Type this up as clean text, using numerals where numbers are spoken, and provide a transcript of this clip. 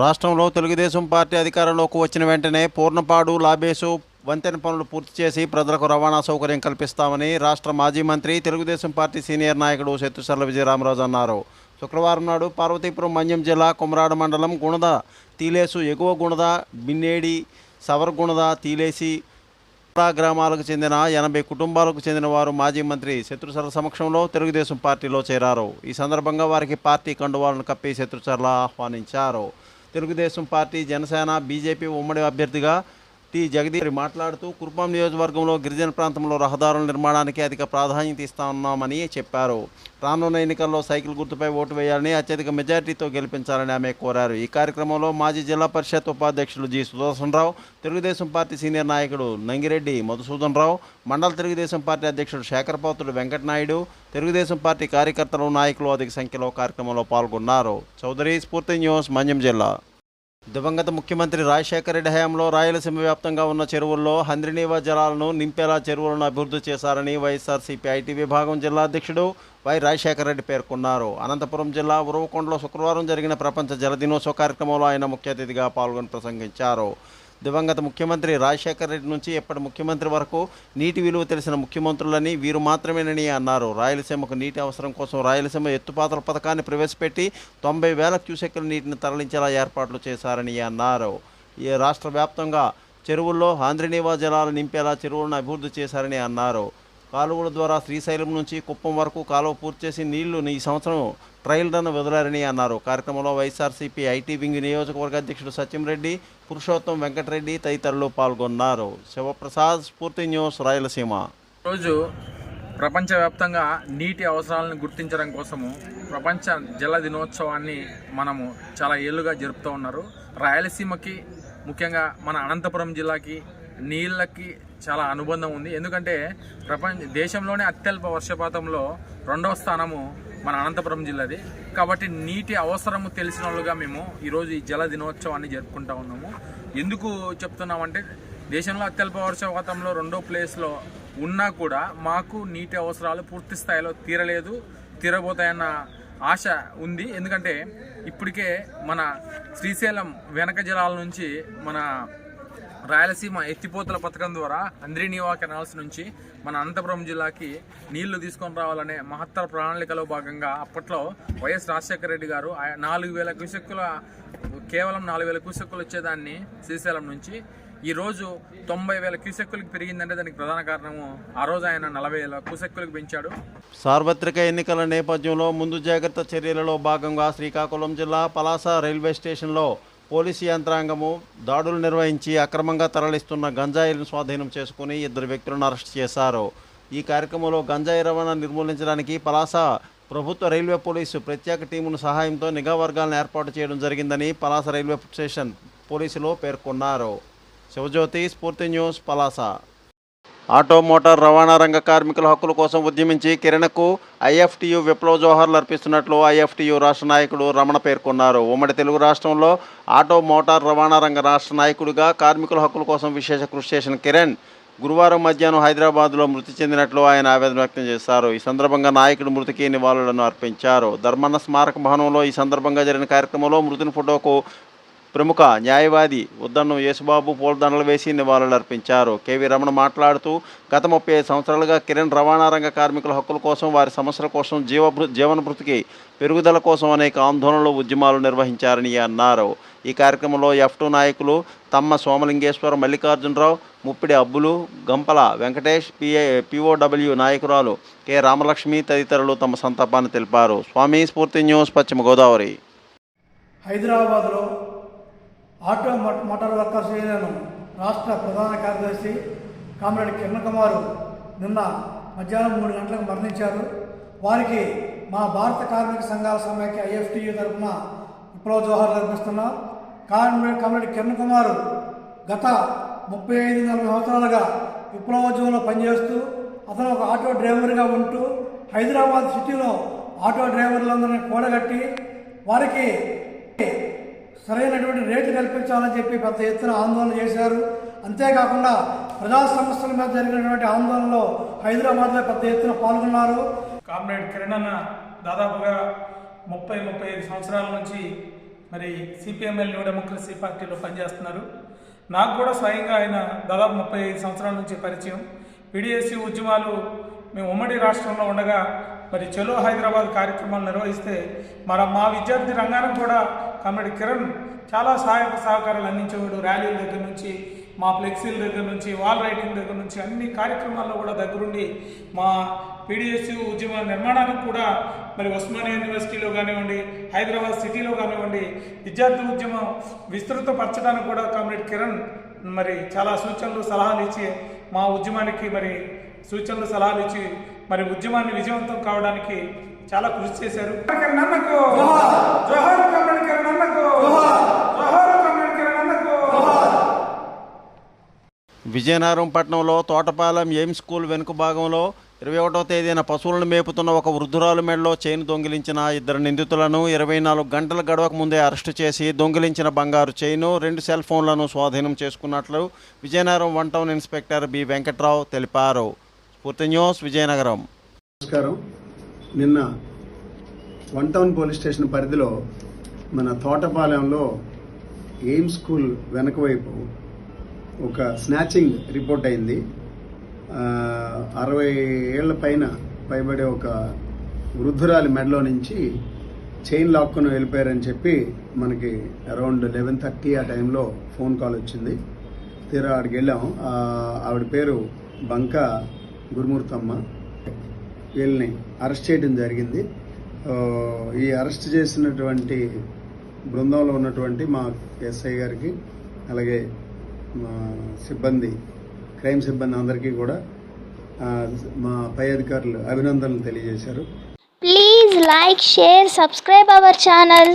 రాష్ట్రంలో తెలుగుదేశం పార్టీ అధికారంలోకి వచ్చిన వెంటనే పూర్ణపాడు లాబేసు వంతెన పనులు పూర్తి చేసి ప్రజలకు రవాణా సౌకర్యం కల్పిస్తామని రాష్ట్ర మాజీ మంత్రి తెలుగుదేశం పార్టీ సీనియర్ నాయకుడు శెట్టిసర్ల విజయరామరాజు అన్నారు. శుక్రవారం నాడు పార్వతీపురం మన్యం జిల్లా కుమరాడ మండలం గుణద తీలేసు ఎగువ గుణద బిన్నేడి సవర్గుణద తీలేసి గ్రామాలకు చెందిన 80 కుటుంబాలకు చెందిన వారు మాజీ మంత్రి శెట్టిసర్ల సమక్షంలో తెలుగుదేశం పార్టీలో చేరారు. ఈ సందర్భంగా వారికి పార్టీ కండువాలను కప్పి శెట్టిసర్ల ఆహ్వానించారు. తెలుగుదేశం పార్టీ, జనసేన, బీజేపీ ఉమ్మడి అభ్యర్థిగా టి జగదీష్ మాట్లాడుతూ కురుపాం నియోజకవర్గంలో గిరిజన ప్రాంతంలో రహదారుల నిర్మాణానికి అధిక ప్రాధాన్యత ఇస్తున్నామని చెప్పారు. రానున్న ఎన్నికల్లో సైకిల్ గుర్తుపై ఓటు వేయాలని, అత్యధిక మెజార్టీతో గెలిపించాలని ఆమె కోరారు. ఈ కార్యక్రమంలో మాజీ జిల్లా పరిషత్ ఉపాధ్యక్షులు G Sudarshanrao, Telugu Desam party senior నాయకుడు నంగిరెడ్డి మధుసూదన్ రావు, మండల తెలుగుదేశం పార్టీ అధ్యక్షుడు శేఖరపాత్రుడు వెంకటనాయుడు, తెలుగుదేశం పార్టీ కార్యకర్తలు, నాయకులు అధిక సంఖ్యలో కార్యక్రమంలో పాల్గొన్నారు. చౌదరి, స్ఫూర్తి న్యూస్, మన్యం జిల్లా. దివంగత ముఖ్యమంత్రి రాజశేఖర రెడ్డి హయాంలో రాయలసీమ వ్యాప్తంగా ఉన్న చెరువుల్లో హంద్రినీవా జలాలను నింపేలా చెరువులను అభివృద్ధి చేశారని వైఎస్ఆర్సీపీ ఐటీ విభాగం జిల్లా అధ్యక్షుడు వై రాజశేఖర రెడ్డి పేర్కొన్నారు. అనంతపురం జిల్లా ఉరవకొండలో శుక్రవారం జరిగిన ప్రపంచ జల దినోత్సవ కార్యక్రమంలో ఆయన ముఖ్య అతిథిగా పాల్గొని ప్రసంగించారు. దివంగత ముఖ్యమంత్రి రాజశేఖర రెడ్డి నుంచి ఎప్పటి ముఖ్యమంత్రి వరకు నీటి విలువ తెలిసిన ముఖ్యమంత్రులని వీరు మాత్రమేనని అన్నారు. రాయలసీమకు నీటి అవసరం కోసం రాయలసీమ ఎత్తుపాతల పథకాన్ని ప్రవేశపెట్టి 90,000 క్యూసెక్కుల నీటిని తరలించేలా ఏర్పాట్లు చేశారని అన్నారు. ఈ రాష్ట్ర వ్యాప్తంగా చెరువుల్లో హంద్రినీవా జలాలు నింపేలా చెరువులను అభివృద్ధి చేశారని అన్నారు. కాలువల ద్వారా శ్రీశైలం నుంచి కుప్పం వరకు కాలువ పూర్తి చేసి నీళ్లు ఈ సంవత్సరం ట్రయల్ రన్ వదిలారని అన్నారు. కార్యక్రమంలో వైఎస్ఆర్సీపీ ఐటీ వింగ్ నియోజకవర్గ అధ్యక్షుడు సత్యంరెడ్డి, పురుషోత్తం వెంకటరెడ్డి తదితరులు పాల్గొన్నారు. శివప్రసాద్, స్ఫూర్తి న్యూస్, రాయలసీమ. రోజు ప్రపంచవ్యాప్తంగా నీటి అవసరాలను గుర్తించడం కోసము ప్రపంచ జల దినోత్సవాన్ని మనము చాలా ఏళ్ళుగా జరుపుతూ ఉన్నారు. రాయలసీమకి, ముఖ్యంగా మన అనంతపురం జిల్లాకి నీళ్ళకి చాలా అనుబంధం ఉంది. ఎందుకంటే దేశంలోనే అత్యల్ప వర్షపాతంలో 2వ స్థానము మన అనంతపురం జిల్లాది. కాబట్టి నీటి అవసరము తెలిసిన వాళ్ళుగా మేము ఈరోజు ఈ జల దినోత్సవాన్ని జరుపుకుంటా ఉన్నాము. ఎందుకు చెప్తున్నామంటే దేశంలో అత్యల్ప వర్షపాతంలో 2వ ప్లేస్లో ఉన్నా కూడా మాకు నీటి అవసరాలు పూర్తి స్థాయిలో తీరబోతాయన్న ఆశ ఉంది. ఎందుకంటే ఇప్పటికే మన శ్రీశైలం వెనక జలాల నుంచి మన రాయలసీమ ఎత్తిపోతల పథకం ద్వారా హంద్రినీవా కెనాల్స్ నుంచి మన అనంతపురం జిల్లాకి నీళ్లు తీసుకొని రావాలనే మహత్తర ప్రణాళికలో భాగంగా అప్పట్లో వైఎస్ రాజశేఖర రెడ్డి గారు 4,000 క్యూసెక్కుల కేవలం 4,000 క్యూసెక్కులు వచ్చేదాన్ని శ్రీశైలం నుంచి ఈరోజు 90,000 క్యూసెక్కులకి పెరిగిందంటే దానికి ప్రధాన కారణము ఆ రోజు ఆయన 40,000 క్యూసెక్కులకు పెంచాడు. సార్వత్రిక ఎన్నికల నేపథ్యంలో ముందు జాగ్రత్త చర్యలలో భాగంగా శ్రీకాకుళం జిల్లా పలాస రైల్వే స్టేషన్లో పోలీసు యంత్రాంగము దాడులు నిర్వహించి అక్రమంగా తరలిస్తున్న గంజాయిలను స్వాధీనం చేసుకుని 2 వ్యక్తులను అరెస్ట్ చేశారు. ఈ కార్యక్రమంలో గంజాయి రవాణా నిర్మూలించడానికి పలాస ప్రభుత్వ రైల్వే పోలీసు ప్రత్యేక టీమును సహాయంతో నిఘా వర్గాలను ఏర్పాటు చేయడం జరిగిందని పలాస రైల్వే స్టేషన్ పోలీసులు పేర్కొన్నారు. శివజ్యోతి, స్ఫూర్తి న్యూస్, పలాస. ఆటో మోటార్ రవాణా రంగ కార్మికుల హక్కుల కోసం ఉద్యమించి కిరణ్కు ఐఎఫ్టియు విప్లవ జోహార్లు అర్పిస్తున్నట్లు ఐఎఫ్టియు రాష్ట్ర నాయకుడు రమణ పేర్కొన్నారు. ఉమ్మడి తెలుగు రాష్ట్రంలో ఆటో మోటార్ రవాణా రంగ రాష్ట్ర నాయకుడిగా కార్మికుల హక్కుల కోసం విశేష కృషి చేసిన కిరణ్ గురువారం మధ్యాహ్నం హైదరాబాద్లో మృతి చెందినట్లు ఆయన ఆవేదన వ్యక్తం చేశారు. ఈ సందర్భంగా నాయకుడి మృతికి నివాళులను అర్పించారు. ధర్మన్న స్మారక భవనంలో ఈ సందర్భంగా జరిగిన కార్యక్రమంలో మృతుని ఫోటోకు ప్రముఖ న్యాయవాది ఉద్దన్నం యేసుబాబు పూలదండలు వేసి నివాళులు అర్పించారు. కేవీ రమణ మాట్లాడుతూ గత 35 సంవత్సరాలుగా కిరణ్ రవాణా రంగ కార్మికుల హక్కుల కోసం, వారి సమస్యల కోసం, జీవన భృతికి పెరుగుదల కోసం అనేక ఆందోళనలు, ఉద్యమాలు నిర్వహించారని అన్నారు. ఈ కార్యక్రమంలో F2 నాయకులు తమ్మ సోమలింగేశ్వర, మల్లికార్జునరావు, ముప్పిడి అబ్బులు, గంపల వెంకటేష్, POW నాయకురాలు కె రామలక్ష్మి తదితరులు తమ సంతాపాన్ని తెలిపారు. స్వామి, స్ఫూర్తి న్యూస్, పశ్చిమ గోదావరి. హైదరాబాద్లో ఆటో మోటార్ వర్కర్స్ యూనియన్ రాష్ట్ర ప్రధాన కార్యదర్శి కామ్రేడ్ కిరణ్ కుమార్ నిన్న మధ్యాహ్నం 3 గంటలకు మరణించారు. వారికి మా భారత కార్మిక సంఘాల సమైక్య ఐఎఫ్టియు తరఫున విప్లవ జోహార్లు అర్పిస్తున్నాం. కామ్రేడ్ కిరణ్ కుమార్ గత 35-40 సంవత్సరాలుగా విప్లవోద్యమంలో పనిచేస్తూ అతను ఒక ఆటో డ్రైవర్గా ఉంటూ హైదరాబాద్ సిటీలో ఆటో డ్రైవర్లందరినీ కూడగట్టి వారికి సరైనటువంటి రేట్లు కల్పించాలని చెప్పి పెద్ద ఎత్తున ఆందోళన చేశారు. అంతేకాకుండా ప్రజా సమస్యల మీద జరిగినటువంటి ఆందోళనలో హైదరాబాద్లో పెద్ద ఎత్తున పాల్గొన్నారు. కామ్రేడ్ కిరణ్ అన్న దాదాపుగా 30-35 సంవత్సరాల నుంచి మరి సిపిఎంఎల్ న్యూ డెమోక్రసీ పార్టీలో పనిచేస్తున్నారు. నాకు కూడా స్వయంగా ఆయన దాదాపు 35 సంవత్సరాల నుంచి పరిచయం. పీడిఎస్సి ఉద్యమాలు మేము ఉమ్మడి రాష్ట్రంలో ఉండగా మరి చలో హైదరాబాద్ కార్యక్రమాలు నిర్వహిస్తే మా విద్యార్థి రంగానికి కూడా కామ్రేడ్ కిరణ్ చాలా సహాయక సహకారాలు అందించేవాడు. ర్యాలీల దగ్గర నుంచి, మా ఫ్లెక్సీల దగ్గర నుంచి, వాల్ రైటింగ్ దగ్గర నుంచి అన్ని కార్యక్రమాల్లో కూడా దగ్గరుండి మా పీడిఎస్సి ఉద్యమ నిర్మాణానికి కూడా మరి ఉస్మానియా యూనివర్సిటీలో కానివ్వండి, హైదరాబాద్ సిటీలో కానివ్వండి విద్యార్థి ఉద్యమం విస్తృతపరచడానికి కూడా కామ్రేడ్ కిరణ్ మరి చాలా సూచనలు సలహాలు ఇచ్చి మా ఉద్యమానికి మరి సూచనలు సలహాలు ఇచ్చి మరి ఉద్యమాన్ని విజయవంతం కావడానికి చాలా కృషి చేశారు. విజయనగరం పట్టణంలో తోటపాలెం ఎయిమ్స్ స్కూల్ వెనుక భాగంలో 21వ తేదీన పశువులను మేపుతున్న ఒక వృద్ధురాలు మెడలో చైన్ దొంగిలించిన 2 నిందితులను 24 గంటల గడవక ముందే అరెస్టు చేసి దొంగిలించిన బంగారు చైను 2 సెల్ ఫోన్లను స్వాధీనం చేసుకున్నట్లు Vizianagaram 1 town inspector B Venkatrao తెలిపారు. స్ఫూర్తి న్యూస్, విజయనగరం. నమస్కారం. నిన్న 1 టౌన్ పోలీస్ స్టేషన్ పరిధిలో మన తోటపాలెంలో ఎయిమ్స్ స్కూల్ వెనక వైపు ఒక స్నాచింగ్ రిపోర్ట్ అయింది. 60 ఏళ్ల పైబడే ఒక వృద్ధురాలి మెడలో నుంచి చైన్ లాక్కుని వెళ్ళిపోయారని చెప్పి మనకి అరౌండ్ 11:30 ఆ టైంలో ఫోన్ కాల్ వచ్చింది. తీరా ఆడికి వెళ్ళాం. ఆవిడ పేరు బంకా గురుమూర్తమ్మ. వీళ్ళని అరెస్ట్ చేయడం జరిగింది. ఈ అరెస్ట్ చేసినటువంటి బృందంలో ఉన్నటువంటి మా ఎస్ఐ గారికి, అలాగే మా సిబ్బంది, క్రైమ్ సిబ్బంది అందరికీ కూడా మా పై అధికారులు అభినందనలు తెలియజేశారు. Please like, share, subscribe our channel.